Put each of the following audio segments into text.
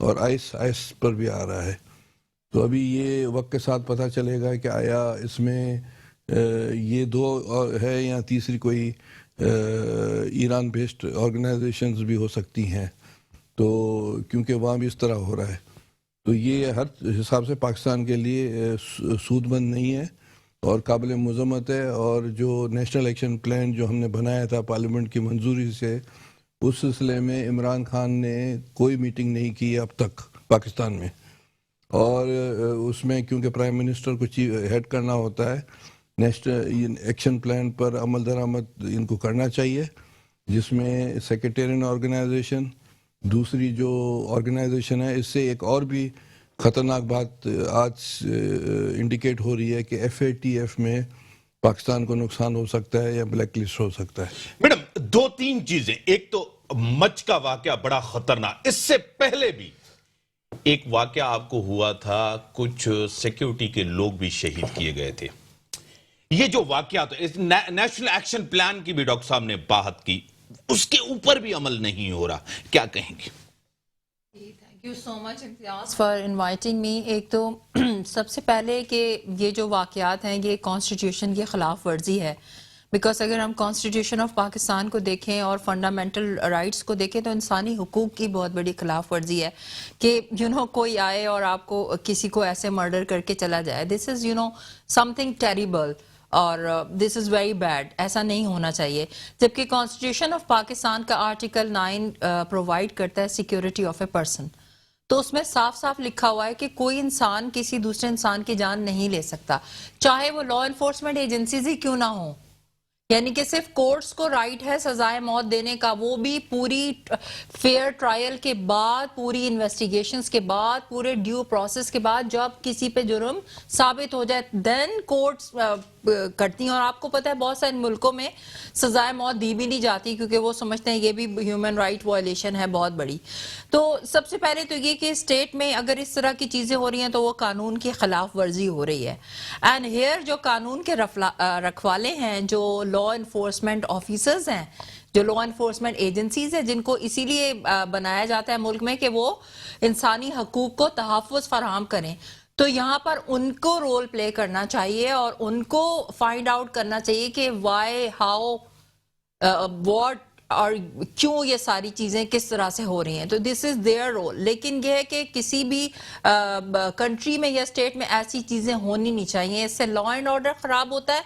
اور آئس پر بھی آ رہا ہے. تو ابھی یہ وقت کے ساتھ پتہ چلے گا کہ آیا اس میں یہ دو ہے یا تیسری کوئی ایران بیسڈ آرگنائزیشنز بھی ہو سکتی ہیں. تو کیونکہ وہاں بھی اس طرح ہو رہا ہے. تو یہ ہر حساب سے پاکستان کے لیے سود مند نہیں ہے اور قابل مذمت ہے. اور جو نیشنل ایکشن پلان جو ہم نے بنایا تھا پارلیمنٹ کی منظوری سے، اس سلسلے میں عمران خان نے کوئی میٹنگ نہیں کی اب تک پاکستان میں. اور اس میں کیونکہ پرائم منسٹر کو ہیڈ کرنا ہوتا ہے، نیشنل ایکشن پلان پر عمل درآمد ان کو کرنا چاہیے، جس میں سیکریٹیرین آرگنائزیشن، دوسری جو آرگنائزیشن ہے. اس سے ایک اور بھی خطرناک بات آج انڈیکیٹ ہو رہی ہے کہ FATF میں پاکستان کو نقصان ہو سکتا ہے یا بلیک لسٹ ہو سکتا ہے. میڈم، دو تین چیزیں. ایک تو مچ کا واقعہ بڑا خطرناک. اس سے پہلے بھی ایک واقعہ آپ کو ہوا تھا، کچھ سیکیورٹی کے لوگ بھی شہید کیے گئے تھے. یہ جو واقعات نیشنل ایکشن پلان کی بھی ڈاکٹر صاحب نے بات کی، اس کے اوپر بھی عمل نہیں ہو رہا، کیا کہیں گے؟ Thank you so much Imtiaz for inviting me. ایک تو سب سے پہلے کہ یہ جو واقعات ہیں یہ کانسٹیٹیوشن کی خلاف ورزی ہے. بیکاز اگر ہم کانسٹیٹیوشن آف پاکستان کو دیکھیں اور فنڈامنٹل رائٹس کو دیکھیں تو انسانی حقوق کی بہت بڑی خلاف ورزی ہے کہ کوئی آئے اور آپ کو کسی کو ایسے مرڈر کر کے چلا جائے. دس از something terrible اور دس از ویری بیڈ. ایسا نہیں ہونا چاہیے. جبکہ کانسٹیٹیوشن آف پاکستان کا آرٹیکل 9 پرووائڈ کرتا ہے سیکیورٹی آف اے پرسن. تو اس میں صاف صاف لکھا ہوا ہے کہ کوئی انسان کسی دوسرے انسان کی جان نہیں لے سکتا، چاہے وہ لا انفورسمنٹ ایجنسیز ہی کیوں نہ ہوں. یعنی کہ صرف کورٹس کو رائٹ ہے سزائے موت دینے کا، وہ بھی پوری فیئر ٹرائل کے بعد، پوری انویسٹیگیشنز کے بعد، پورے ڈیو پروسیس کے بعد. جب کسی پہ جرم ثابت ہو جائے دین کورٹس کرتی ہیں. اور آپ کو پتہ ہے بہت سارے ملکوں میں سزائے موت دی بھی نہیں جاتی کیونکہ وہ سمجھتے ہیں یہ بھی ہیومن رائٹ وائلیشن ہے بہت بڑی. تو سب سے پہلے تو یہ کہ اسٹیٹ میں اگر اس طرح کی چیزیں ہو رہی ہیں تو وہ قانون کی خلاف ورزی ہو رہی ہے. اینڈ ہیئر جو قانون کے رکھوالے ہیں، جو لا انفورسمنٹ آفیسرز ہیں، جو لا انفورسمنٹ ایجنسیز ہیں، جن کو اسی لیے بنایا جاتا ہے ملک میں کہ وہ انسانی حقوق کو تحفظ فراہم کریں، تو یہاں پر ان کو رول پلے کرنا چاہیے اور ان کو فائنڈ آؤٹ کرنا چاہیے کہ وائی، ہاؤ، واٹ اور کیوں یہ ساری چیزیں کس طرح سے ہو رہی ہیں. تو دس از دیئر رول. لیکن یہ ہے کہ کسی بھی کنٹری میں یا اسٹیٹ میں ایسی چیزیں ہونی نہیں چاہیے. اس سے لا اینڈ آرڈر خراب ہوتا ہے.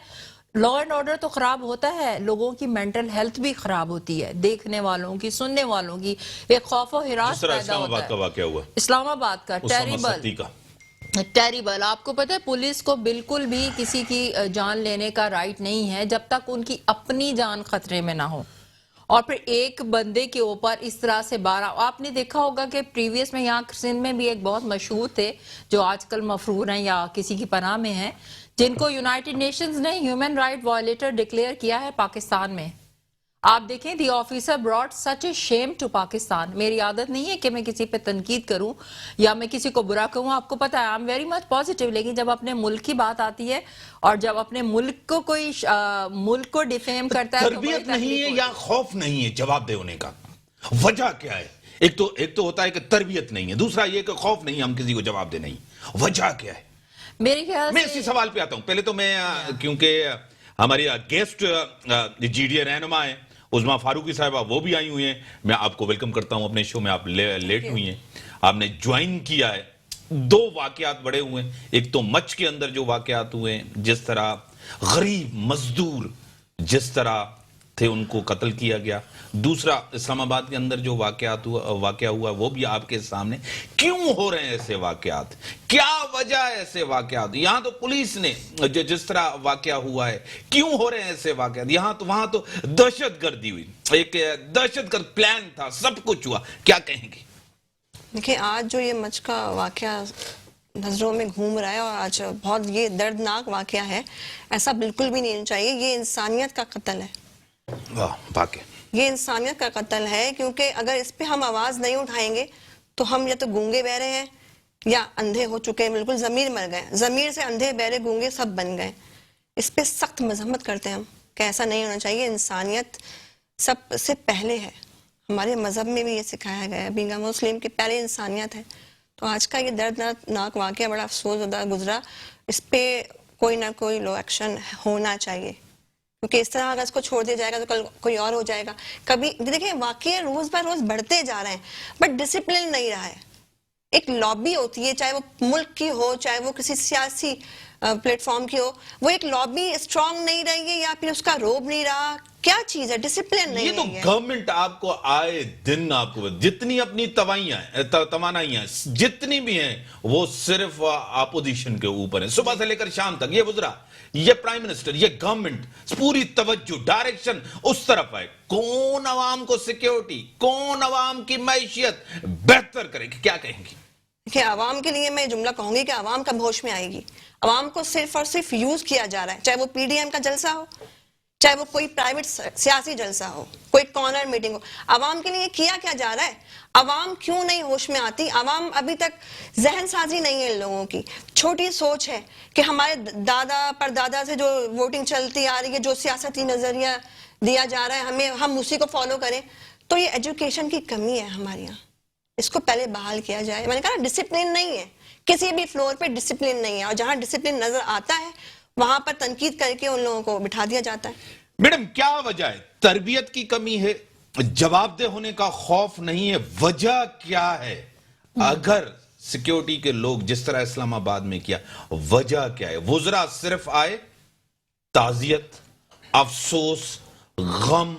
لا اینڈ آرڈر تو خراب ہوتا ہے، لوگوں کی مینٹل ہیلتھ بھی خراب ہوتی ہے، دیکھنے والوں کی، سننے والوں کی ایک خوف و ہراس پیدا ہوتا ہے. اسلام آباد کا واقعہ ہوا، اسلام آباد کا ٹیریبل. آپ کو پتہ ہے پولیس کو بالکل بھی کسی کی جان لینے کا رائٹ نہیں ہے جب تک ان کی اپنی جان خطرے میں نہ ہو. اور پھر ایک بندے کے اوپر اس طرح سے 12، آپ نے دیکھا ہوگا کہ پریویس میں یہاں سندھ میں بھی ایک بہت مشہور تھے جو آج کل مفرور ہیں یا کسی کی پناہ میں ہیں، جن کو یونائٹڈ نیشنز نے ہیومن رائٹ وائلیٹر ڈکلیئر کیا ہے پاکستان میں. آپ دیکھیں the officer brought such a shame to Pakistan. میری عادت نہیں ہے کہ میں کسی پہ تنقید کروں یا میں کسی کو برا کہوں. آپ کو پتہ ہے I am very much positive. لیکن جب اپنے ملک کی بات آتی ہے اور جب اپنے ملک کو کوئی ملک کو ڈیفیم کرتا ہے، تربیت نہیں ہے یا خوف نہیں ہے جواب دینے کا؟ وجہ کیا ہے؟ ایک تو ہوتا ہے کہ تربیت نہیں ہے، دوسرا یہ کہ خوف نہیں، ہم کسی کو جواب دے نہیں. وجہ کیا ہے؟ میرے خیال میں اسی سوال پہ آتا ہوں. پہلے تو میں کیونکہ ہماری گیسٹ GDA رہنما ہے عظمیٰ فاروقی صاحبہ، وہ بھی آئی ہوئی ہیں. میں آپ کو ویلکم کرتا ہوں اپنے شو میں. آپ لیٹ ہوئی ہیں، آپ نے جوائن کیا ہے. دو واقعات بڑے ہوئے ہیں. ایک تو مچ کے اندر جو واقعات ہوئے ہیں، جس طرح غریب مزدور جس طرح تھے ان کو قتل کیا گیا. دوسرا اسلام آباد کے اندر جو واقعہ ہوا وہ بھی آپ کے سامنے. کیوں ہو رہے ہیں ایسے واقعات؟ کیا وجہ ہے ایسے واقعات؟ یہاں تو پولیس نے جس طرح واقعہ ہوا ہے، کیوں ہو رہے ہیں ایسے واقعات؟ یہاں تو وہاں تو دہشت گردی ہوئی، ایک دہشت گرد پلان تھا، سب کچھ ہوا. کیا کہیں گے؟ دیکھیں آج جو یہ مچ کا واقعہ نظروں میں گھوم رہا ہے اور آج بہت یہ دردناک واقعہ ہے، ایسا بالکل بھی نہیں چاہیے. یہ انسانیت کا قتل ہے. واقعی یہ انسانیت کا قتل ہے، کیونکہ اگر اس پہ ہم آواز نہیں اٹھائیں گے تو ہم یا تو گونگے بہرے ہیں یا اندھے ہو چکے ہیں، بالکل ضمیر مر گئے. ضمیر سے اندھے بہرے گونگے سب بن گئے. اس پہ سخت مذمت کرتے ہیں ہم کہ ایسا نہیں ہونا چاہیے. انسانیت سب سے پہلے ہے. ہمارے مذہب میں بھی یہ سکھایا گیا ہے، بینگ مسلم کی پہلے انسانیت ہے. تو آج کا یہ دردناک واقعہ بڑا افسوس زدہ گزرا. اس پہ کوئی نہ کوئی لو ایکشن ہونا چاہیے، کیونکہ اس طرح اگر اس کو چھوڑ دیا جائے گا تو کل کوئی اور ہو جائے گا. کبھی دیکھیں واقعے روز بہ روز بڑھتے جا رہے ہیں بٹ ڈسپلن نہیں رہا ہے. ایک لابی ہوتی ہے، چاہے وہ ملک کی ہو چاہے وہ کسی سیاسی پلیٹ فارم کی ہو، وہ ایک لابی اسٹرانگ نہیں رہی ہے یا پھر اس کا روب نہیں رہا. کیا چیز ہے؟ ڈسپلن نہیں یہ تو رہی ہے. گورنمنٹ آپ کو آئے دن آپ کو جتنی اپنی توانائیاں جتنی بھی ہیں وہ صرف اپوزیشن کے اوپر ہیں. صبح سے لے کر شام تک یہ وزراء، یہ پرائم منسٹر، یہ گورنمنٹ پوری توجہ ڈائریکشن اس طرف ہے کون عوام کو سیکیورٹی، کون عوام کی معیشت بہتر کرے گی. کیا کہیں گی؟ کہ عوام کے لیے میں جملہ کہوں گی کہ عوام کب ہوش میں آئے گی. عوام کو صرف اور صرف یوز کیا جا رہا ہے، چاہے وہ پی ڈی ایم کا جلسہ ہو، چاہے وہ کوئی پرائیویٹ سیاسی جلسہ ہو، کوئی کارنر میٹنگ ہو. عوام کے لیے کیا جا رہا ہے؟ عوام کیوں نہیں ہوش میں آتی؟ عوام ابھی تک ذہن سازی نہیں ہے ان لوگوں کی. چھوٹی سوچ ہے کہ ہمارے دادا پر دادا سے جو ووٹنگ چلتی آ رہی ہے، جو سیاستی نظریہ دیا جا رہا ہے ہم اسی کو فالو کریں. تو یہ ایجوکیشن کی کمی ہے ہمارے یہاں، اس کو پہلے بحال کیا جائے. میں نے کہا ڈسپلن نہیں ہے، کسی بھی فلور پہ ڈسپلن نہیں ہے، اور جہاں ڈسپلن نظر آتا ہے وہاں پر تنقید کر کے ان لوگوں کو بٹھا دیا جاتا ہے. میڈم کیا وجہ ہے؟ تربیت کی کمی ہے، جواب دہ ہونے کا خوف نہیں ہے، وجہ کیا ہے؟ اگر سیکیورٹی کے لوگ جس طرح اسلام آباد میں کیا، وجہ کیا ہے؟ وزراء صرف آئے، تعزیت، افسوس، غم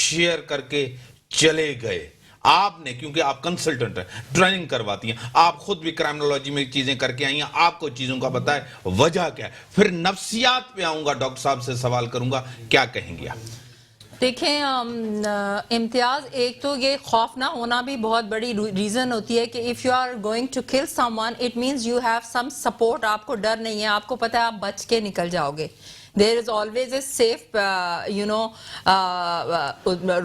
شیئر کر کے چلے گئے. آپ نے، کیونکہ آپ کنسلٹنٹ ہیں، ٹریننگ کرواتی ہیں، آپ خود بھی کرائمنالوجی میں چیزیں کر کے آئی ہیں، آپ کو چیزوں کا پتہ ہے، وجہ کیا ہے؟ پھر نفسیات پہ آؤں گا، ڈاکٹر صاحب سے سوال کروں گا، کیا کہیں گے آپ؟ دیکھیں امتیاز، ایک تو یہ خوف نہ ہونا بھی بہت بڑی ریزن ہوتی ہے کہ if you are going to kill someone it means you have some support. آپ کو ڈر نہیں ہے، آپ کو پتہ ہے آپ بچ کے نکل جاؤ گے. There is always a safe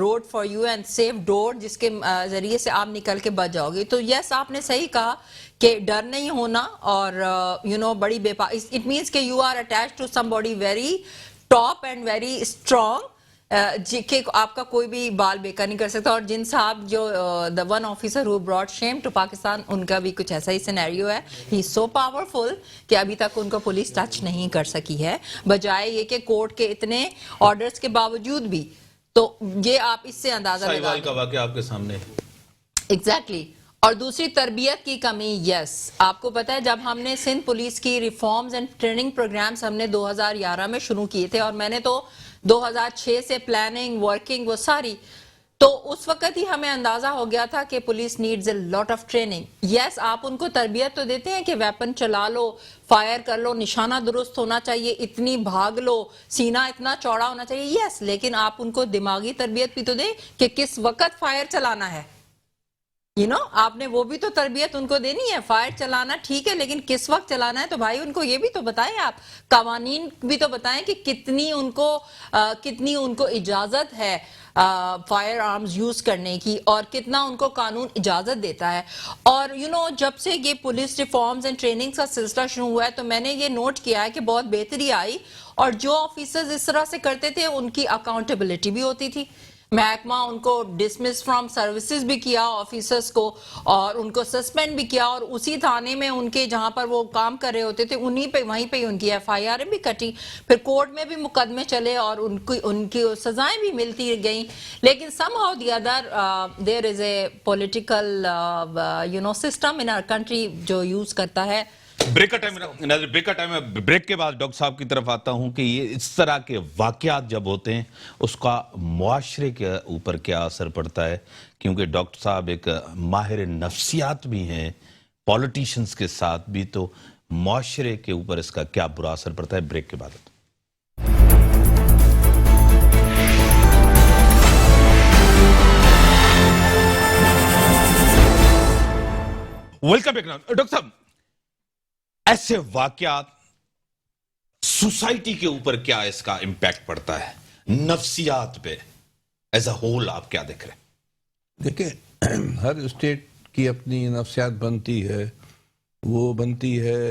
road for you and safe door جس کے ذریعے سے آپ نکل کے بچ جاؤ گے. تو یس آپ نے صحیح کہا کہ ڈر نہیں ہونا اور بڑی it means کہ you are attached to somebody very top and very strong کہ آپ کا کوئی بھی بال بیکار نہیں کر سکتا. اور جن صاحب جو the one officer who brought shame to Pakistan، ان کا بھی کچھ ایسا ہی سینیریو ہے. he is so powerful کہ ابھی تک ان کو پولیس ٹچ نہیں کر سکی ہے، بجائے یہ کہ کورٹ کے اتنے آرڈرز کے باوجود بھی. تو یہ آپ اس سے اندازہ لگا سائیوال کا واقعہ آپ کے سامنے ہے. ایگزیکٹلی. اور دوسری تربیت کی کمی. یس آپ کو پتا ہے جب ہم نے سندھ پولیس کی ریفارمز اینڈ ٹریننگ پروگرامز ہم نے 2011 میں شروع کیے تھے، اور میں نے تو 2006 سے پلاننگ ورکنگ وہ ساری، تو اس وقت ہی ہمیں اندازہ ہو گیا تھا کہ police needs a lot of training. Yes آپ ان کو تربیت تو دیتے ہیں کہ ویپن چلا لو، فائر کر لو، نشانہ درست ہونا چاہیے، اتنی بھاگ لو، سینہ اتنا چوڑا ہونا چاہیے. یس لیکن آپ ان کو دماغی تربیت بھی تو دیں کہ کس وقت فائر چلانا ہے. آپ نے وہ بھی تو تربیت ان کو دینی ہے. فائر چلانا ٹھیک ہے لیکن کس وقت چلانا ہے، تو بھائی ان کو یہ بھی تو بتائیں. آپ قوانین بھی تو بتائیں کہ کتنی ان کو اجازت ہے فائر آرمز یوز کرنے کی، اور کتنا ان کو قانون اجازت دیتا ہے. اور جب سے یہ پولیس ریفارمز اینڈ ٹریننگ کا سلسلہ شروع ہوا ہے تو میں نے یہ نوٹ کیا ہے کہ بہت بہتری آئی، اور جو آفیسرز اس طرح سے کرتے تھے ان کی اکاؤنٹیبلٹی بھی ہوتی تھی. محکمہ ان کو ڈسمس فرام سروسز بھی کیا آفیسرز کو، اور ان کو سسپینڈ بھی کیا، اور اسی تھانے میں ان کے جہاں پر وہ کام کر رہے ہوتے تھے وہیں پہ ان کی ایف آئی آر بھی کٹی، پھر کورٹ میں بھی مقدمے چلے اور ان کی سزائیں بھی ملتی گئیں. لیکن somehow the other there is a political system in our country جو یوز کرتا ہے. بریک کا ٹائم ہے. بریک کے بعد ڈاکٹر صاحب کی طرف آتا ہوں کہ یہ اس طرح کے واقعات جب ہوتے ہیں اس کا معاشرے کے اوپر کیا اثر پڑتا ہے، کیونکہ ڈاکٹر صاحب ایک ماہر نفسیات بھی ہیں، پولیٹیشنز کے ساتھ بھی، تو معاشرے کے اوپر اس کا کیا برا اثر پڑتا ہے. بریک کے بعد ویلکم بیک. ڈاکٹر صاحب ایسے واقعات سوسائٹی کے اوپر کیا اس کا امپیکٹ پڑتا ہے، نفسیات پہ ایز اے ہول آپ کیا دیکھ رہے ہیں؟ دیکھیں ہر اسٹیٹ کی اپنی نفسیات بنتی ہے، وہ بنتی ہے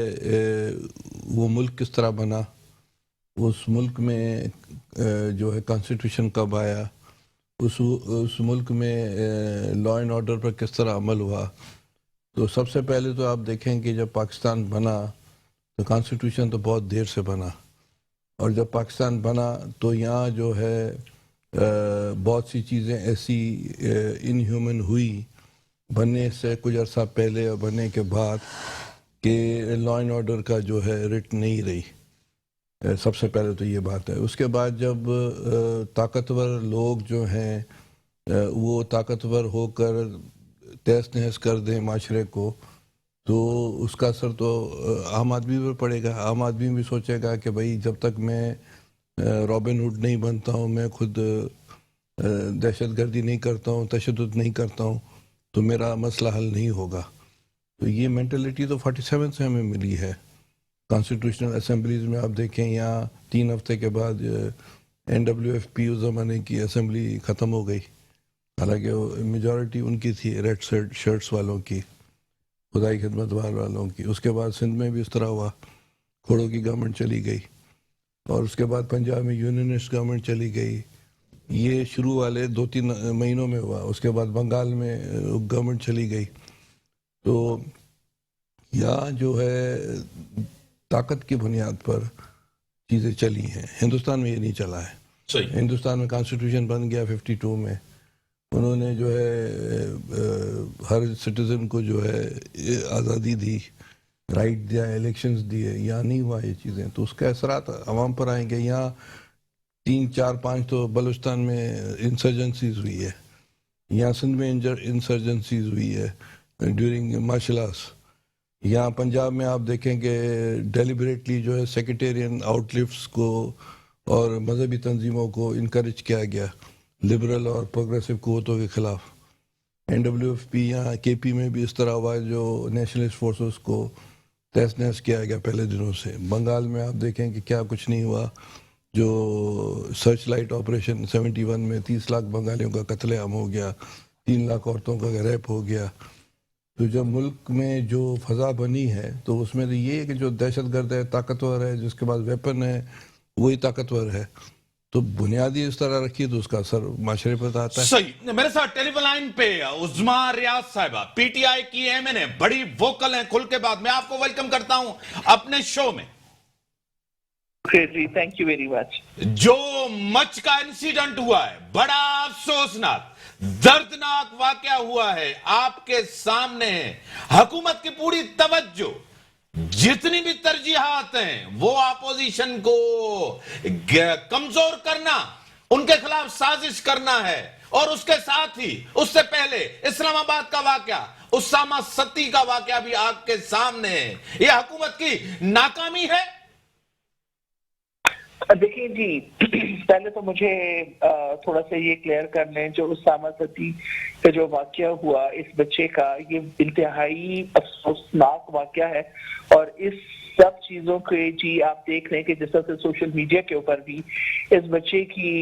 وہ ملک کس طرح بنا، اس ملک میں جو ہے کانسٹیٹیوشن کب آیا، اس ملک میں لا اینڈ آرڈر پر کس طرح عمل ہوا. تو سب سے پہلے تو آپ دیکھیں کہ جب پاکستان بنا تو کانسٹیٹیوشن تو بہت دیر سے بنا, اور جب پاکستان بنا تو یہاں جو ہے بہت سی چیزیں ایسی ان ہیومن ہوئی بننے سے کچھ عرصہ پہلے اور بننے کے بعد کہ لا اینڈ آرڈر کا جو ہے رٹ نہیں رہی. سب سے پہلے تو یہ بات ہے. اس کے بعد جب طاقتور لوگ جو ہیں وہ طاقتور ہو کر تہس نہس کر دیں معاشرے کو, تو اس کا اثر تو عام آدمی پر پڑے گا. عام آدمی بھی سوچے گا کہ بھائی جب تک میں رابن ہوڈ نہیں بنتا ہوں, میں خود دہشت گردی نہیں کرتا ہوں, تشدد نہیں کرتا ہوں, تو میرا مسئلہ حل نہیں ہوگا. تو یہ مینٹلٹی تو 47 سے ہمیں ملی ہے. کانسٹیٹیوشنل اسمبلیز میں آپ دیکھیں یہاں 3 ہفتے کے بعد NWFP اس زمانے کی اسمبلی ختم ہو گئی, حالانکہ میجورٹی ان کی تھی ریڈ شرٹس والوں کی, خدائی خدمت والوں کی. اس کے بعد سندھ میں بھی اس طرح ہوا, کھوڑوں کی گورنمنٹ چلی گئی, اور اس کے بعد پنجاب میں یونینسٹ گورنمنٹ چلی گئی. یہ شروع والے 2-3 مہینوں میں ہوا. اس کے بعد بنگال میں گورنمنٹ چلی گئی. تو یہاں جو ہے طاقت کی بنیاد پر چیزیں چلی ہیں. ہندوستان میں یہ نہیں چلا ہے. صحیح. ہندوستان میں کانسٹیٹیوشن بن گیا 52 میں, انہوں نے جو ہے ہر سٹیزن کو جو ہے آزادی دی, رائٹ دیا, الیکشنز دیے. یہاں نہیں ہوا یہ چیزیں, تو اس کے اثرات عوام پر آئیں گے. یہاں 3-4-5 تو بلوچستان میں انسرجنسیز ہوئی ہے, یہاں سندھ میں انسرجنسیز ہوئی ہے ڈیورنگ مارشل آرٹس. یہاں پنجاب میں آپ دیکھیں کہ ڈیلیبریٹلی جو ہے سیکریٹیرین آؤٹ لفٹس کو اور مذہبی تنظیموں کو انکریج کیا گیا لبرل اور پروگریسو قوتوں کے خلاف. NWFP یہاں KP میں بھی اس طرح ہوا ہے جو نیشنلسٹ فورسز کو تہس نہس کیا گیا پہلے دنوں سے. بنگال میں آپ دیکھیں کہ کیا کچھ نہیں ہوا, جو سرچ لائٹ آپریشن 71 میں 30 لاکھ بنگالیوں کا قتل عام ہو گیا, 3 لاکھ عورتوں کا ریپ ہو گیا. تو جب ملک میں جو فضا بنی ہے تو اس میں تو یہ ہے کہ جو دہشت گرد ہے طاقتور ہے, جس کے پاس ویپن ہے وہی طاقتور ہے. تو بنیادی اس طرح رکھی تو اس کا اثر معاشرے پر آتا ہے. صحیح. میرے ساتھ ٹیلی فون لائن پہ عظما ریاض صاحبہ, PTI کی MNA, بڑی ووکل ہیں کھل کے بات. میں آپ کو ویلکم کرتا ہوں اپنے شو میں. جی تھینک یو ویری مچ. جو مچ کا انسیڈنٹ ہوا ہے, بڑا افسوسناک دردناک واقعہ ہوا ہے, آپ کے سامنے ہے. حکومت کی پوری توجہ, جتنی بھی ترجیحات ہیں وہ اپوزیشن کو کمزور کرنا, ان کے خلاف سازش کرنا ہے. اور اس کے ساتھ ہی اس سے پہلے اسلام آباد کا واقعہ, اسامہ ستی کا واقعہ بھی آپ کے سامنے ہے. یہ حکومت کی ناکامی ہے. دیکھیں جی, پہلے تو مجھے تھوڑا سا یہ کلیئر کر لیں, جو اسامہ ستی کا جو واقعہ ہوا اس بچے کا, یہ انتہائی افسوسناک واقعہ ہے. اور اس سب چیزوں کے جی آپ دیکھ رہے ہیں کہ جس طرح سے سوشل میڈیا کے اوپر بھی اس بچے کی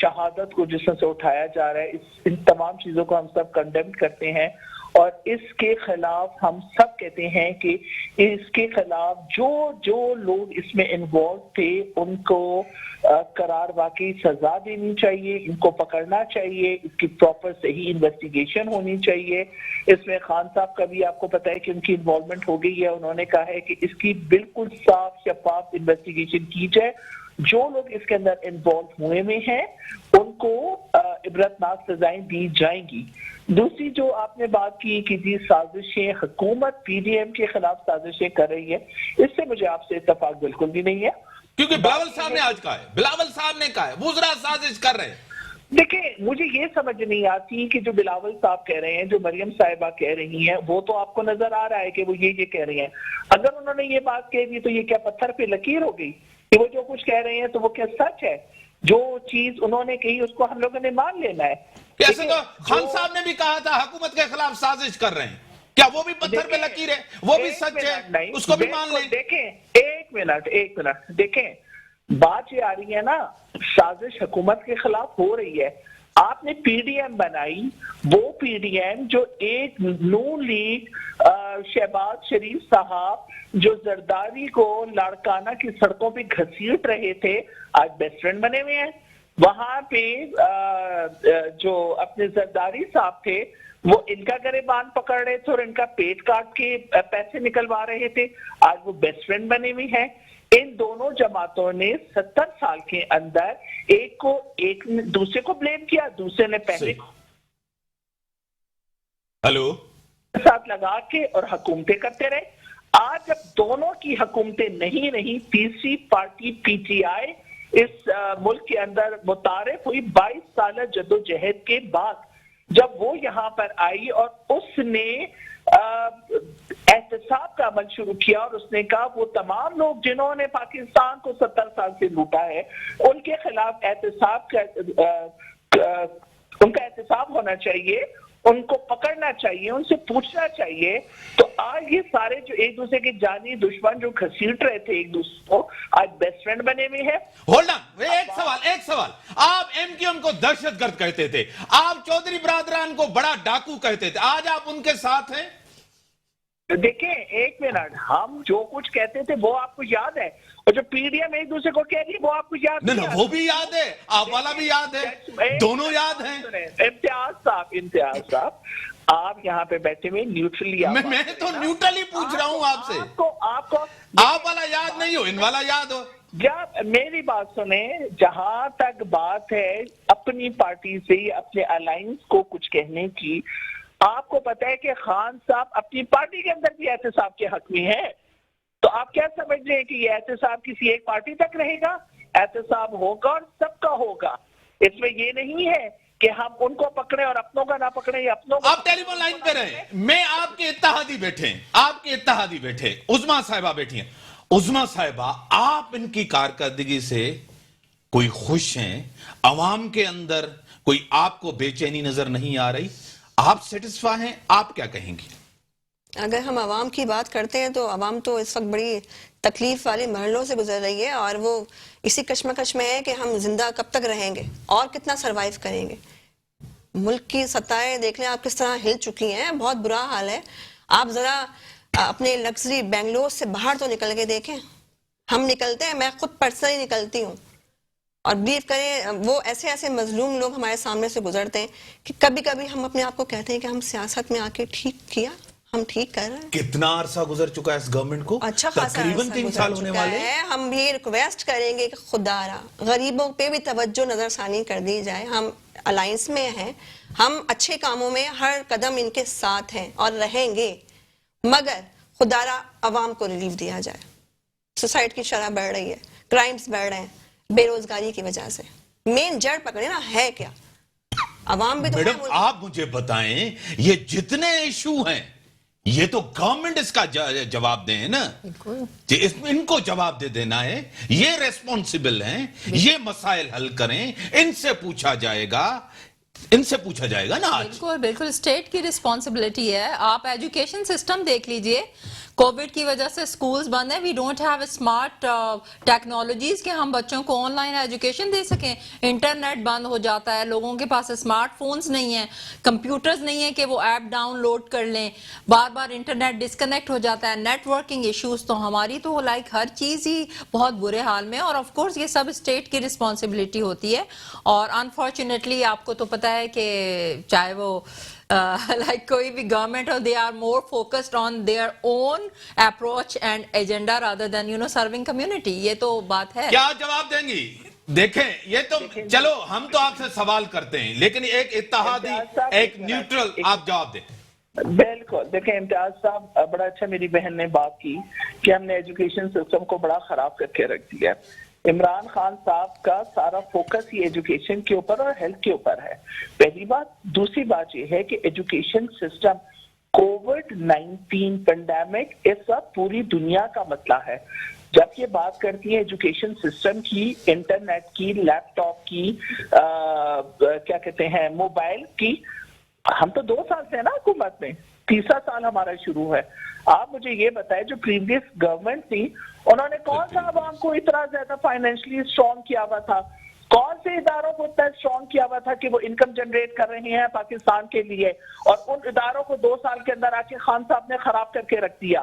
شہادت کو جس طرح سے اٹھایا جا رہا ہے, ان تمام چیزوں کو ہم سب کنڈیم کرتے ہیں. اور اس کے خلاف ہم سب کہتے ہیں کہ اس کے خلاف جو لوگ اس میں انوالو تھے ان کو قرار واقعی سزا دینی چاہیے, ان کو پکڑنا چاہیے, اس کی پراپر صحیح انویسٹیگیشن ہونی چاہیے. اس میں خان صاحب کا بھی آپ کو پتہ ہے کہ ان کی انوالومنٹ ہو گئی ہے. انہوں نے کہا ہے کہ اس کی بالکل صاف شفاف انویسٹیگیشن کی جائے. جو لوگ اس کے اندر انوالو ہوئے میں ہیں ان کو عبرتناک سزائیں دی جائیں گی. دوسری جو آپ نے بات کی کہ جی سازشیں, حکومت PDM کے خلاف سازشیں کر رہی ہے, اس سے مجھے آپ سے اتفاق بالکل بھی نہیں ہے. کیونکہ بلاول صاحب نے آج کہا ہے, بلاول صاحب نے کہا ہے وزراء سازش کر رہے ہیں. دیکھیں مجھے یہ سمجھ نہیں آتی کہ جو بلاول صاحب کہہ رہے ہیں, جو مریم صاحبہ کہہ رہی ہیں, وہ تو آپ کو نظر آ رہا ہے کہ وہ یہ کہہ رہی ہیں. اگر انہوں نے یہ بات کہہ دی تو یہ کیا پتھر پہ لکیر ہو گئی کہ وہ جو کچھ کہہ رہے ہیں تو وہ کیا سچ ہے؟ جو چیز انہوں نے کہی اس کو ہم لوگوں نے مان لینا ہے. ایسے تو خان صاحب نے بھی کہا تھا حکومت کے خلاف سازش کر رہے ہیں, کیا وہ بھی پتھر پہ لکیر ہے؟ وہ بھی سچ ہے, اس کو بھی مان لیں. دیکھیں ایک منٹ دیکھیں, بات یہ آ رہی ہے نا, سازش حکومت کے خلاف ہو رہی ہے. آپ نے PDM بنائی, وہ PDM جو ایک نون لیگ شہباز شریف صاحب جو زرداری کو لاڑکانہ کی سڑکوں پہ گھسیٹ رہے تھے, آج بیسٹ فرینڈ بنے ہوئے ہیں. وہاں پہ جو اپنے زرداری صاحب تھے وہ ان کا گریبان پکڑ رہے تھے اور ان کا پیٹ کاٹ کے پیسے نکلوا رہے تھے. آج وہ بیسٹ فرینڈ بنے ہوئی ہیں. ان دونوں جماعتوں نے 70 سال کے اندر ایک دوسرے کو بلیم کیا, دوسرے نے پہلے ہلو ساتھ لگا کے اور حکومتیں کرتے رہے. آج جب دونوں کی حکومتیں نہیں رہی, تیسری پارٹی پی ٹی آئی اس ملک کے اندر متعارف ہوئی 22 سالہ جدوجہد کے بعد, جب وہ یہاں پر آئی اور اس نے احتساب کا عمل شروع کیا اور اس نے کہا وہ تمام لوگ جنہوں نے پاکستان کو 70 سال سے لوٹا ہے ان کے خلاف ان کا احتساب ہونا چاہیے, ان کو پکڑنا چاہیے, ان سے پوچھنا چاہیے. تو آج یہ سارے جو ایک دوسرے کے جانی دشمن جو گھسیٹ رہے تھے ایک دوسرے کو, آج بیسٹ فرینڈ بنے ہوئے ہیں. ہولڈ آن, ایک سوال. آپ ایم کیو ایم کو دہشت گرد کہتے تھے, آپ چودھری برادران کو بڑا ڈاکو کہتے تھے, آج آپ ان کے ساتھ ہیں؟ دیکھیں ایک منٹ, ہم جو کچھ کہتے تھے وہ آپ کو یاد ہے, اور جو پی ڈی ایم ایک دوسرے کو کہہ رہی ہے وہ آپ کو یاد نہیں, وہ بھی یاد ہے, آپ والا بھی یاد ہے, دونوں یاد ہیں. امتیاز صاحب آپ یہاں پہ بیٹھے ہوئے نیوٹرلی, میں تو نیوٹرلی پوچھ رہا ہوں آپ سے. آپ والا یاد نہیں ہو, ان والا یاد ہو. جب میری بات سنیں, جہاں تک بات ہے اپنی پارٹی سے اپنے الائنس کو کچھ کہنے کی, آپ کو پتا ہے کہ خان صاحب اپنی پارٹی کے اندر بھی احتساب کے حق میں ہے. تو آپ کیا سمجھ رہے ہیں کہ یہ احتساب کسی ایک پارٹی تک رہے گا؟ احتساب ہوگا اور سب کا ہوگا. اس میں یہ نہیں ہے کہ ہم ان کو پکڑیں اور اپنوں کا نہ پکڑیں یا اپنوں کو. آپ ٹیلی فون لائن پہ رہیں, میں آپ کے اتحادی بیٹھے, آپ کے اتحادی بیٹھے, عظما صاحبہ بیٹھی ہیں. عظما صاحبہ, آپ ان کی کارکردگی سے کوئی خوش ہیں؟ عوام کے اندر کوئی آپ کو بے چینی نظر نہیں آ رہی؟ آپ سیٹسفائی ہیں؟ آپ کیا کہیں گی؟ اگر ہم عوام کی بات کرتے ہیں تو عوام تو اس وقت بڑی تکلیف والے مرحلوں سے گزر رہی ہے, اور وہ اسی کشمکش میں ہے کہ ہم زندہ کب تک رہیں گے اور کتنا سروائیو کریں گے. ملک کی سطحیں دیکھ لیں آپ کس طرح ہل چکی ہیں, بہت برا حال ہے. آپ ذرا اپنے لگژری بنگلور سے باہر تو نکل کے دیکھیں. ہم نکلتے ہیں, میں خود پرسنلی نکلتی ہوں, اور بلیو کریں وہ ایسے ایسے مظلوم لوگ ہمارے سامنے سے گزرتے ہیں کہ کبھی کبھی ہم اپنے آپ کو کہتے ہیں کہ ہم سیاست میں آ کے ٹھیک کیا, ہم ٹھیک کر رہے ہیں. کتنا عرصہ گزر چکا ہے اس گورنمنٹ کو؟ اچھا خاصا تقریباً 3 سال ہونے والے. ہم بھی ریکویسٹ کریں گے کہ خدا را غریبوں پہ بھی توجہ نظر ثانی کر دی جائے. ہم الائنس میں ہیں, ہم اچھے کاموں میں ہر قدم ان کے ساتھ ہیں اور رہیں گے, مگر خدا را عوام کو ریلیف دیا جائے. سوسائڈ کی شرح بڑھ رہی ہے, کرائمز بڑھ رہے ہیں بے روزگاری کی وجہ سے. مین جڑ پکڑے نا, ہے کیا عوام بھی تو. میڈم آپ مجھے بتائیں, یہ جتنے ایشو ہیں یہ تو گورنمنٹ اس کا جواب دیں نا, ان کو جواب دے دینا ہے, یہ ریسپونسبل ہیں, یہ مسائل حل کریں, ان سے پوچھا جائے گا نا. آج بالکل اسٹیٹ کی ریسپانسبلٹی ہے. آپ ایجوکیشن سسٹم دیکھ لیجئے, کووڈ کی وجہ سے سکولز بند ہیں. We don't have smart technologies کہ ہم بچوں کو آن لائن ایجوکیشن دے سکیں. انٹرنیٹ بند ہو جاتا ہے, لوگوں کے پاس اسمارٹ فونز نہیں ہیں, کمپیوٹرز نہیں ہیں کہ وہ ایپ ڈاؤن لوڈ کر لیں, بار بار انٹرنیٹ ڈسکنیکٹ ہو جاتا ہے, نیٹ ورکنگ ایشوز. تو ہماری تو لائک ہر چیز ہی بہت برے حال میں, اور آف کورس یہ سب اسٹیٹ کی رسپانسبلٹی ہوتی ہے. اور انفارچونیٹلی آپ کو تو پتا ہے کہ چاہے وہ like کوئی بھی گورنمنٹ اور they are more focused on their own approach and agenda rather than serving community. یہ تو بات ہے. کیا جواب دیں گی؟ دیکھیں یہ تو چلو ہم تو آپ سے سوال کرتے ہیں, لیکن ایک اتحادی, ایک نیوٹرل آپ جواب دیں. بالکل. دیکھیں امتیاز صاحب, بڑا اچھا میری بہن نے بات کی کہ ہم نے ایجوکیشن سسٹم کو بڑا خراب کر کے رکھ دیا. عمران خان صاحب کا سارا فوکس ہی ایجوکیشن کے اوپر اور ہیلتھ کے اوپر ہے, پہلی بات. دوسری بات یہ ہے کہ ایجوکیشن سسٹم, کووڈ-19 پینڈیمک اس وقت پوری دنیا کا مسئلہ ہے. جب یہ بات کرتی ہے ایجوکیشن سسٹم کی, انٹرنیٹ کی, لیپ ٹاپ کی, کیا کہتے ہیں موبائل کی, ہم تو 2 سال سے ہیں نا حکومت میں, 3را سال ہمارا شروع ہے. آپ مجھے یہ بتائیں جو پریویس گورنمنٹ تھی انہوں نے کون سا عوام کو اتنا زیادہ فائنینشلی اسٹرانگ کیا ہوا تھا, کون سے اداروں کو اتنا اسٹرانگ کیا ہوا تھا کہ وہ انکم جنریٹ کر رہے ہیں پاکستان کے لیے, اور ان اداروں کو 2 سال کے اندر آ کے خان صاحب نے خراب کر کے رکھ دیا.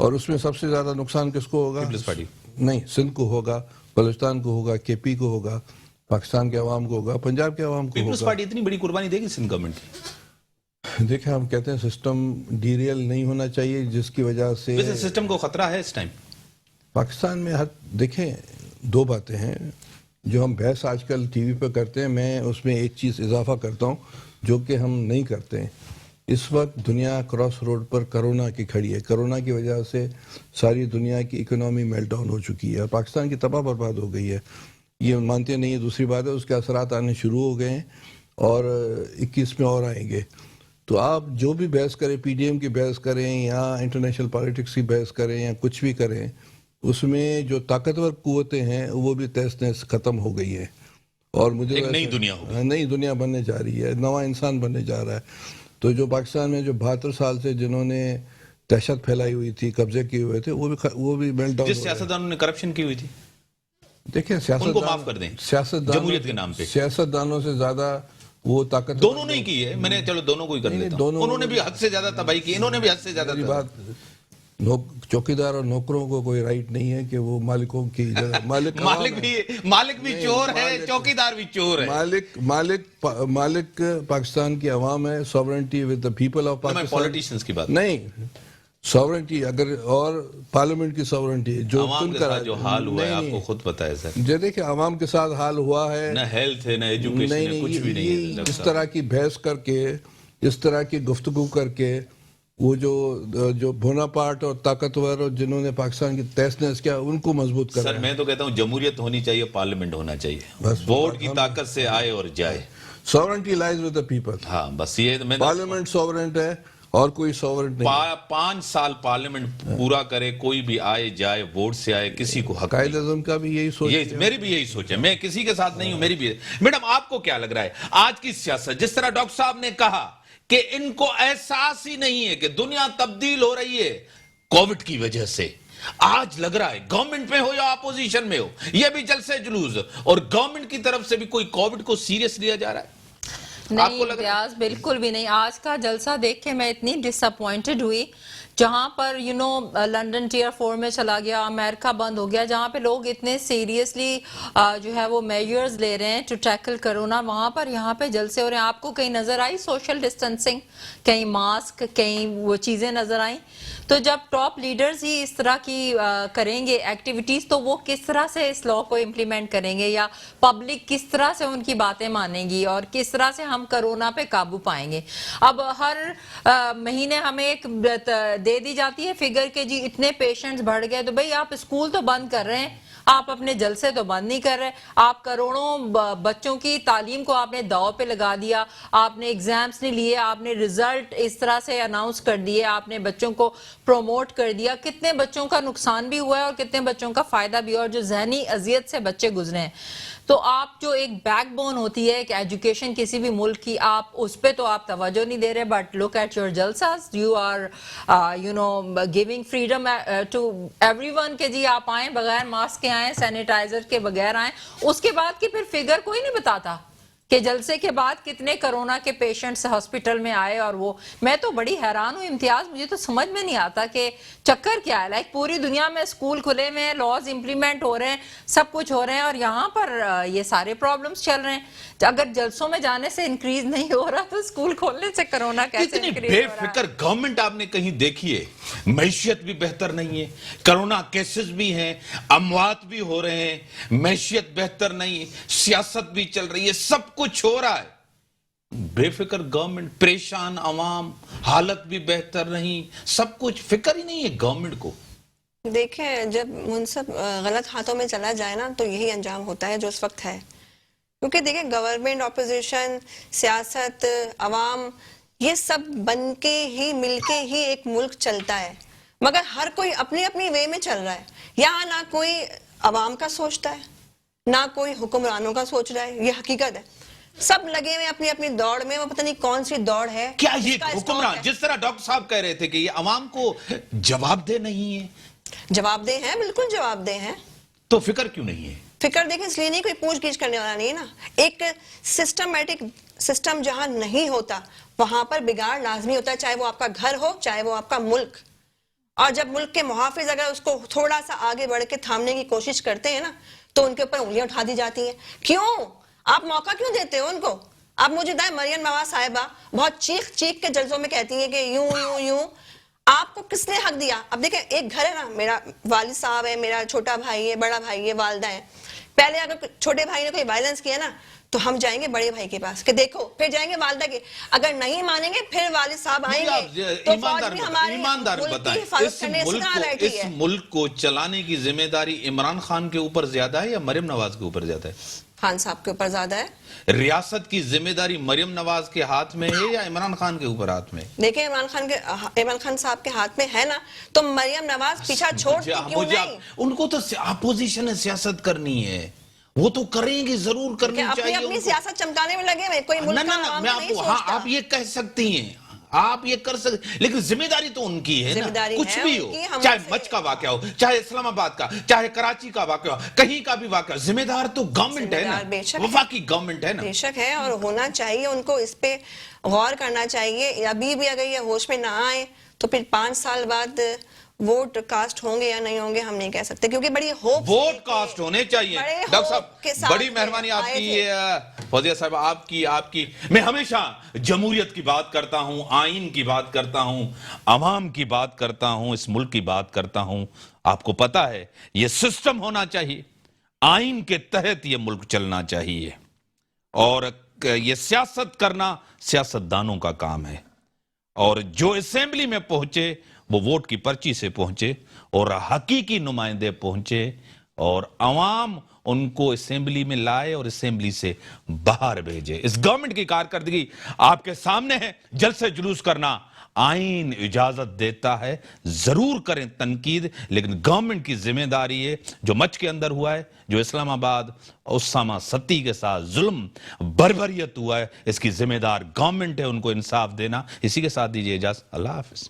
اور اس میں سب سے زیادہ نقصان کس کو ہوگا؟ پیپلز پارٹی نہیں، سندھ کو ہوگا، بلوچستان کو ہوگا، کے پی کو ہوگا، پاکستان کے عوام کو ہوگا، پنجاب کے عوام کو پیپلز ہوگا. پارٹی اتنی بڑی قربانی دے گی سندھ گورنمنٹ کی؟ دیکھیں ہم کہتے ہیں سسٹم ڈیریل نہیں ہونا چاہیے، جس کی وجہ سے ویسے سسٹم کو خطرہ ہے اس ٹائم؟ پاکستان میں دیکھیں دو باتیں ہیں جو ہم بحث آج کل ٹی وی پہ کرتے ہیں. میں اس میں ایک چیز اضافہ کرتا ہوں جو کہ ہم نہیں کرتے ہیں. اس وقت دنیا کراس روڈ پر کرونا کی کھڑی ہے. کرونا کی وجہ سے ساری دنیا کی اکنامی میلٹ ڈاؤن ہو چکی ہے اور پاکستان کی تباہ برباد ہو گئی ہے. یہ مانتے نہیں ہے. دوسری بات ہے اس کے اثرات آنے شروع ہو گئے ہیں اور 21 میں اور آئیں گے. تو آپ جو بھی بحث کریں، پی ڈی ایم کی بحث کریں یا انٹرنیشنل پالیٹکس کی بحث کریں یا کچھ بھی کریں، اس میں جو طاقتور قوتیں ہیں وہ بھی تہس نہس ختم ہو گئی ہے اور مجھے ایک نئی دنیا ہو گئی. نئی دنیا بننے جا رہی ہے، نواں انسان بننے جا رہا ہے. تو جو پاکستان میں جو 72 سال سے جنہوں نے دہشت پھیلائی ہوئی تھی، قبضے کیے ہوئے تھے، وہ بھی میلٹ ڈاؤن. جس سیاستدانوں نے کرپشن کی ہوئی تھی دیکھیں ان کو معاف کر دیں جمہوریت کے نام پہ. سیاستدانوں سے زیادہ وہ طاقت دونوں نے کی ہے. میں نے چلو دونوں کو ہی کر لیتا ہوں. انہوں نے بھی حد سے زیادہ تباہی کی، انہوں نے بھی حد سے زیادہ بات. چوکیدار اور نوکروں کو کوئی رائٹ نہیں ہے کہ وہ مالکوں کی جگہ مالک بھی چور ہے، چوکیدار بھی چور ہے. مالک پاکستان کی عوام ہے. Sovereignty with the people of Pakistan. Politicians کی بات نہیں، سوورنٹی اگر اور پارلیمنٹ کی سوورنٹی جو عوام کے ساتھ جو حال ہوا ہے آپ کو خود پتہ ہے سر. جو دیکھیں عوام کے ساتھ حال ہوا ہے، نہ ہیلتھ ہے نہ ایجوکیشن ہے، کچھ بھی نہیں ہے. اس طرح کی بحث کر کے، اس طرح کی گفتگو کر کے، وہ جو بوناپارٹ اور طاقتور اور جنہوں نے پاکستان کی تہس نہس کیا ان کو مضبوط کرا. سر میں تو کہتا ہوں جمہوریت ہونی چاہیے، پارلیمنٹ ہونا چاہیے، ووٹ کی طاقت سے آئے اور جائے. Sovereignty lies with the people. ہاں بس یہ پارلیمنٹ سوورنٹ ہے اور کوئی سوورنٹ نہیں. 5 سال پارلیمنٹ پورا کرے، کوئی بھی آئے جائے، ووٹ سے آئے، کسی کو حق قائد اعظم کا بھی یہی سوچ ہے. میری بھی یہی سوچ ہے. میں کسی کے ساتھ نہیں ہوں، میری بھی. میڈم آپ کو کیا لگ رہا ہے آج کی سیاست، جس طرح ڈاکٹر صاحب نے کہا کہ ان کو احساس ہی نہیں ہے کہ دنیا تبدیل ہو رہی ہے کووڈ کی وجہ سے. آج لگ رہا ہے گورنمنٹ میں ہو یا اپوزیشن میں ہو، یہ بھی جلسے جلوس اور گورنمنٹ کی طرف سے بھی کوئی کووڈ کو سیریس لیا جا رہا ہے؟ نہیں امتیاز، بالکل بھی نہیں. آج کا جلسہ دیکھ کے میں اتنی ڈس اپوائنٹڈ ہوئی، جہاں پر لنڈن ٹیئر 4 میں چلا گیا، امریکہ بند ہو گیا، جہاں پہ لوگ اتنے سیریسلی جو ہے وہ میجرز لے رہے ہیں ٹو ٹیکل کرونا، وہاں پر یہاں پہ جلسے ہو رہے ہیں. آپ کو کہیں نظر آئی سوشل ڈسٹنسنگ؟ کہیں ماسک، کہیں وہ چیزیں نظر آئیں؟ تو جب ٹاپ لیڈرز ہی اس طرح کی کریں گے ایکٹیویٹیز، تو وہ کس طرح سے اس لا کو امپلیمنٹ کریں گے، یا پبلک کس طرح سے ان کی باتیں مانیں گی، اور کس طرح سے ہم کرونا پہ قابو پائیں گے؟ اب ہر مہینے ہمیں ایک دے دی جاتی ہے فگر کہ جی اتنے پیشنٹس بڑھ گئے، تو بھئی آپ اسکول تو بند کر رہے ہیں، آپ اپنے جلسے تو بند نہیں کر رہے، آپ کروڑوں بچوں کی تعلیم کو آپ نے داؤ پہ لگا دیا، آپ نے ایگزامز نہیں لیے، آپ نے رزلٹ اس طرح سے اناؤنس کر دیے، آپ نے بچوں کو پروموٹ کر دیا. کتنے بچوں کا نقصان بھی ہوا ہے اور کتنے بچوں کا فائدہ بھی، اور جو ذہنی اذیت سے بچے گزرے ہیں. تو آپ جو ایک بیک بون ہوتی ہے ایک ایجوکیشن کسی بھی ملک کی، آپ اس پہ تو آپ توجہ نہیں دے رہے. بٹ لک ایٹ یور جلساز، you are giving freedom to everyone کہ جی آپ آئیں، بغیر ماسک کے آئیں، سینیٹائزر کے بغیر آئیں. اس کے بعد کی پھر فگر کوئی نہیں بتاتا کہ جلسے کے بعد کتنے کرونا کے پیشنٹس ہاسپٹل میں آئے. اور وہ میں تو بڑی حیران ہوں امتیاز، مجھے تو سمجھ میں نہیں آتا کہ چکر کیا ہے. لائک پوری دنیا میں اسکول کھلے ہوئے ہیں، لاز امپلیمنٹ ہو رہے ہیں، سب کچھ ہو رہے ہیں، اور یہاں پر یہ سارے پرابلمس چل رہے ہیں. اگر جلسوں میں جانے سے انکریز نہیں ہو رہا تو اسکول کھولنے سے کرونا کیسے انکریز ہو رہا ہے؟ بے فکر گورنمنٹ آپ نے کہیں دیکھی ہے؟ معیشت بھی بہتر نہیں ہے، کرونا کیسز بھی ہیں، اموات بھی ہو رہے ہیں، معیشت بہتر نہیں ہے، سیاست بھی چل رہی ہے، سب کچھ ہو رہا ہے. بے فکر گورنمنٹ، پریشان عوام، حالت بھی بہتر نہیں، سب کچھ. فکر ہی نہیں ہے گورنمنٹ کو. دیکھیں جب منصب غلط ہاتھوں میں چلا جائے نا تو یہی انجام ہوتا ہے جو اس وقت ہے. کیونکہ دیکھیں گورنمنٹ، اپوزیشن، سیاست، عوام، یہ سب بن کے ہی مل کے ہی ایک ملک چلتا ہے، مگر ہر کوئی اپنی اپنی وے میں چل رہا ہے. یہاں نہ کوئی عوام کا سوچتا ہے، نہ کوئی حکمرانوں کا سوچ رہا ہے. یہ حقیقت ہے. سب لگے ہوئے اپنی اپنی دوڑ میں، وہ پتہ نہیں کون سی دوڑ ہے. کیا یہ حکمران جس طرح ڈاکٹر صاحب کہہ رہے تھے کہ یہ عوام کو جواب دہ نہیں ہے؟ جواب دہ ہیں، بالکل جواب دہ ہیں. تو فکر کیوں نہیں ہے؟ فکر دیکھیں اس لیے نہیں، کوئی پوچھ گچھ کرنے والا نہیں ہے نا. ایک سسٹمیٹک سسٹم جہاں نہیں ہوتا وہاں پر بگاڑ لازمی ہوتا ہے، چاہے وہ آپ کا گھر ہو، چاہے وہ آپ کا ملک. اور جب ملک کے محافظ اگر اس کو تھوڑا سا آگے بڑھ کے تھامنے کی کوشش کرتے ہیں نا تو ان کے اوپر انگلیاں اٹھا دی جاتی ہیں. کیوں آپ موقع کیوں دیتے ہو ان کو؟ آپ مجھے بتائیں مریم نواز صاحبہ بہت چیخ چیخ کے جلسوں میں کہتی ہیں کہ یوں یوں یوں. آپ کو کس نے حق دیا؟ اب دیکھیں ایک گھر ہے نا, میرا والد صاحب ہے, میرا چھوٹا بھائی ہے, بڑا بھائی ہے, والدہ ہے. پہلے اگر چھوٹے بھائی نے کوئی وائلنس کیا نا تو ہم جائیں گے بڑے بھائی کے پاس کہ دیکھو, پھر جائیں گے والدہ کے, اگر نہیں مانیں گے پھر والد صاحب آئیں گے. تو فوج بھی ہماری ایماندار ملک کی بتائیں, حفاظت کرنے سے کہاں بیٹھی اس ہے؟ ملک کو چلانے کی ذمہ داری عمران خان کے اوپر زیادہ ہے یا مریم نواز کے اوپر زیادہ ہے؟ خان صاحب کے اوپر زیادہ ہے. ریاست کی ذمہ داری مریم نواز کے ہاتھ میں ہے یا عمران خان کے اوپر ہاتھ میں؟ دیکھیں عمران خان صاحب کے ہاتھ میں ہے نا, تو مریم نواز پیچھا چھوڑتی کیوں نہیں؟ ان کو تو اپوزیشن سیاست کرنی ہے, وہ تو کریں گے, ضرور کرنی چاہیے. اپنی سیاست چمکانے میں لگے ہوئے, کوئی ملک کا عوام نہیں سوچتا. آپ یہ کہہ سکتی ہیں, آپ یہ کر سکتے, لیکن ذمہ داری تو ان کی ہے نا. کچھ بھی ہو, چاہے مچ کا واقعہ ہو, چاہے اسلام آباد کا, چاہے کراچی کا واقعہ ہو, کہیں کا بھی واقعہ, ذمہ دار تو گورنمنٹ ہے نا, وفاقی گورنمنٹ ہے نا. بے شک ہے, اور ہونا چاہیے ان کو اس پہ غور کرنا چاہیے. ابھی بھی اگر یہ ہوش میں نہ آئے تو پھر 5 سال بعد ووٹ کاسٹ ہوں گے یا نہیں ہوں گے ہم نہیں کہہ سکتے, کیونکہ بڑی ہوپ ووٹ کاسٹ ہونے چاہیے. ڈاکٹر صاحب بڑی مہربانی آپ کی, فوزیہ صاحب آپ کی. میں ہمیشہ جمہوریت کی بات کرتا ہوں, آئین کی بات کرتا ہوں, عوام کی بات کرتا ہوں, اس ملک کی بات کرتا ہوں. آپ کو پتا ہے یہ سسٹم ہونا چاہیے, آئین کے تحت یہ ملک چلنا چاہیے, اور یہ سیاست کرنا سیاست دانوں کا کام ہے. اور جو اسمبلی میں پہنچے وہ ووٹ کی پرچی سے پہنچے, اور حقیقی نمائندے پہنچے, اور عوام ان کو اسمبلی میں لائے اور اسمبلی سے باہر بھیجے. اس گورنمنٹ کی کارکردگی آپ کے سامنے ہے. جلسے جلوس کرنا آئین اجازت دیتا ہے, ضرور کریں تنقید, لیکن گورنمنٹ کی ذمہ داری ہے. جو مچ کے اندر ہوا ہے, جو اسلام آباد اسامہ ستی کے ساتھ ظلم بربریت ہوا ہے, اس کی ذمہ دار گورنمنٹ ہے, ان کو انصاف دینا. اسی کے ساتھ دیجیے اجازت. اللہ حافظ.